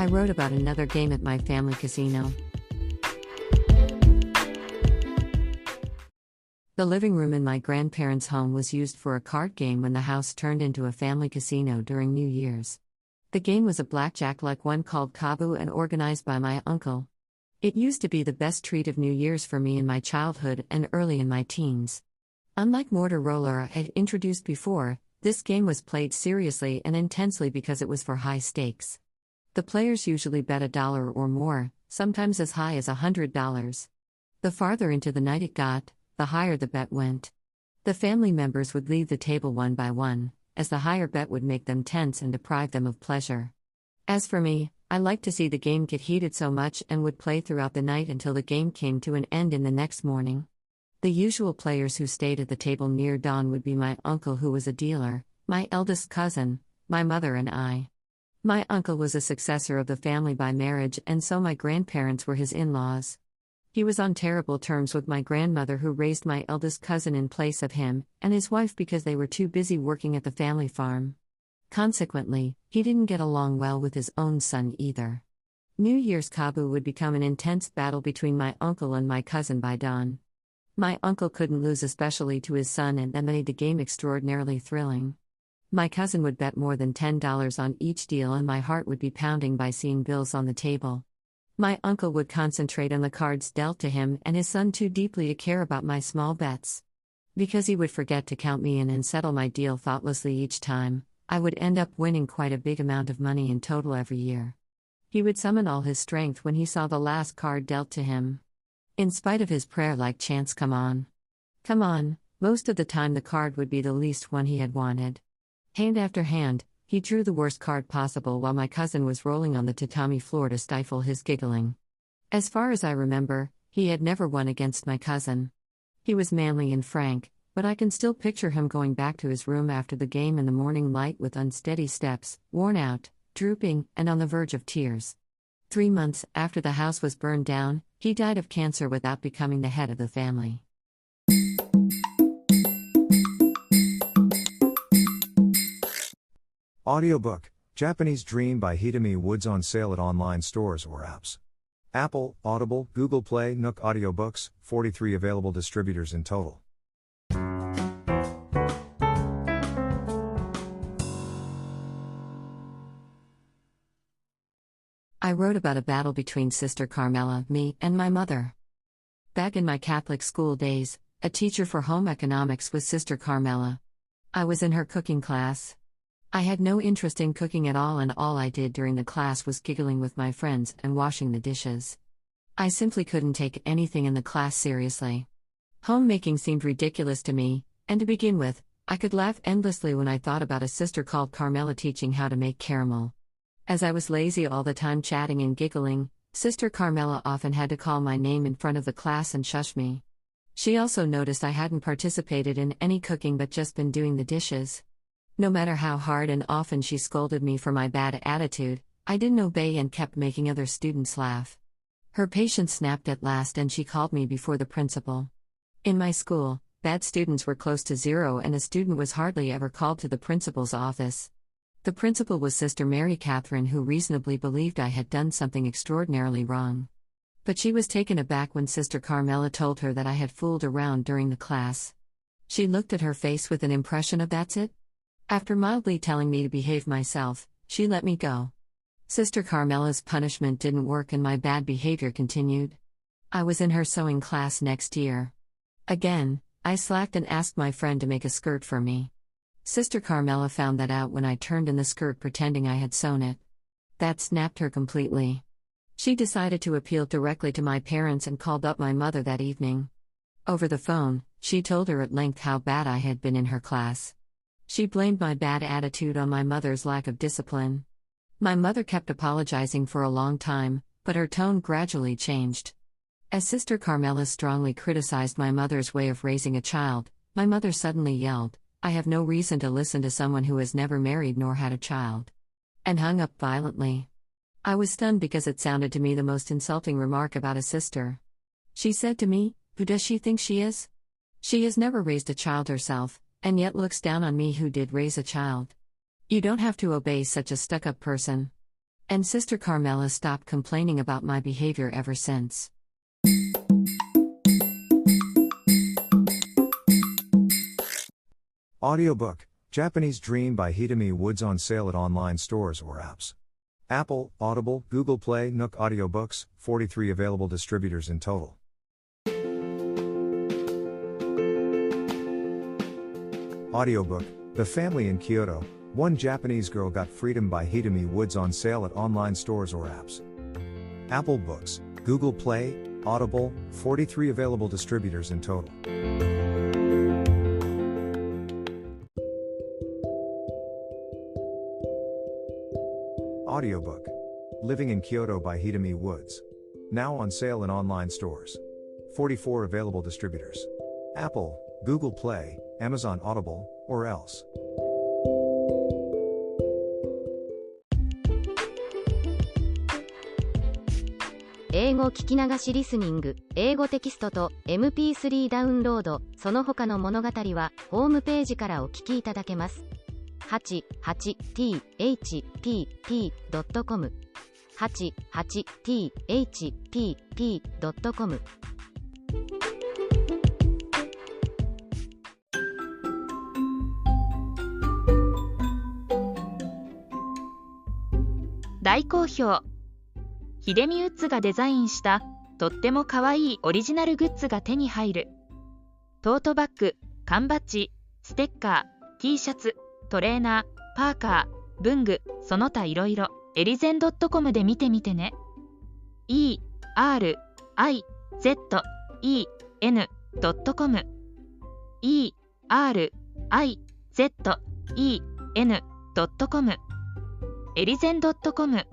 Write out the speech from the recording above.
I wrote about another game at my family casino. The living room in my grandparents' home was used for a card game when the house turned into a family casino during New Year's. The game was a blackjack-like one called Kabu and organized by my uncle. It used to be the best treat of New Year's for me in my childhood and early in my teens. Unlike Mortar Roller I had introduced before, this game was played seriously and intensely because it was for high stakes. The players usually bet $1 or more, sometimes as high as $100. The farther into the night it got, the higher the bet went. The family members would leave the table one by one, as the higher bet would make them tense and deprive them of pleasure. As for me, I liked to see the game get heated so much and would play throughout the night until the game came to an end in the next morning. The usual players who stayed at the table near dawn would be my uncle, who was a dealer, my eldest cousin, my mother and I. My uncle was a successor of the family by marriage, and so my grandparents were his in-laws. He was on terrible terms with my grandmother, who raised my eldest cousin in place of him, and his wife, because they were too busy working at the family farm. Consequently, he didn't get along well with his own son either. New Year's Kabu would become an intense battle between my uncle and my cousin by dawn. My uncle couldn't lose, especially to his son, and that made the game extraordinarily thrilling. My cousin would bet more than $10 on each deal, and my heart would be pounding by seeing bills on the table. My uncle would concentrate on the cards dealt to him and his son too deeply to care about my small bets. Because he would forget to count me in and settle my deal thoughtlessly each time, I would end up winning quite a big amount of money in total every year. He would summon all his strength when he saw the last card dealt to him. In spite of his prayer-like chants, "Come on. Come on," most of the time the card would be the least one he had wanted. Hand after hand, he drew the worst card possible while my cousin was rolling on the tatami floor to stifle his giggling. As far as I remember, he had never won against my cousin. He was manly and frank, but I can still picture him going back to his room after the game in the morning light with unsteady steps, worn out, drooping, and on the verge of tears. 3 months after the house was burned down, he died of cancer without becoming the head of the family. Audiobook, Japanese Dream by Hidemi Woods, on sale at online stores or apps. Apple, Audible, Google Play, Nook Audiobooks, 43 available distributors in total. I wrote about a battle between Sister Carmela, me, and my mother. Back in my Catholic school days, a teacher for home economics was Sister Carmela. I was in her cooking class. I had no interest in cooking at all, and all I did during the class was giggling with my friends and washing the dishes. I simply couldn't take anything in the class seriously. Homemaking seemed ridiculous to me, and to begin with, I could laugh endlessly when I thought about a sister called Carmela teaching how to make caramel. As I was lazy all the time chatting and giggling, Sister Carmela often had to call my name in front of the class and shush me. She also noticed I hadn't participated in any cooking but just been doing the dishes. No matter how hard and often she scolded me for my bad attitude, I didn't obey and kept making other students laugh. Her patience snapped at last and she called me before the principal. In my school, bad students were close to zero and a student was hardly ever called to the principal's office. The principal was Sister Mary Catherine, who reasonably believed I had done something extraordinarily wrong. But she was taken aback when Sister Carmela told her that I had fooled around during the class. She looked at her face with an impression of "That's it?" After mildly telling me to behave myself, she let me go. Sister Carmela's punishment didn't work and my bad behavior continued. I was in her sewing class next year. Again, I slacked and asked my friend to make a skirt for me. Sister Carmela found that out when I turned in the skirt pretending I had sewn it. That snapped her completely. She decided to appeal directly to my parents and called up my mother that evening. Over the phone, she told her at length how bad I had been in her class. She blamed my bad attitude on my mother's lack of discipline. My mother kept apologizing for a long time, but her tone gradually changed. As Sister Carmela strongly criticized my mother's way of raising a child, my mother suddenly yelled, "I have no reason to listen to someone who has never married nor had a child," and hung up violently. I was stunned because it sounded to me the most insulting remark about a sister. She said to me, "Who does she think she is? She has never raised a child herself, and yet looks down on me who did raise a child. You don't have to obey such a stuck-up person." And Sister Carmela stopped complaining about my behavior ever since. Audiobook, Japanese Dream by Hidemi Woods on sale at online stores or apps. Apple, Audible, Google Play, Nook Audiobooks, 43 available distributors in total. Audiobook, The Family in Kyoto, One Japanese Girl Got Freedom by Hidemi Woods on sale at online stores or apps. Apple Books, Google Play, Audible, 43 available distributors in total. Audiobook, Living in Kyoto by Hidemi Woods. Now on sale in online stores. 44 available distributors. Apple, Google Play, Amazon Audible, or else. 英語聞き流しリスニング、英語テキストと MP3 ダウンロード、その他の物語はホームページからお聞きいただけます。88thpp.com 88thpp.com 大好評。ヒデミウッズがデザインしたとってもかわいいオリジナルグッズが手に入る。トートバッグ、缶バッジ、ステッカー、T シャツ、トレーナー、パーカー、文具、その他いろいろ、エリゼン .com で見てみてね。ERIZEN.com ERIZEN.com エリゼン .com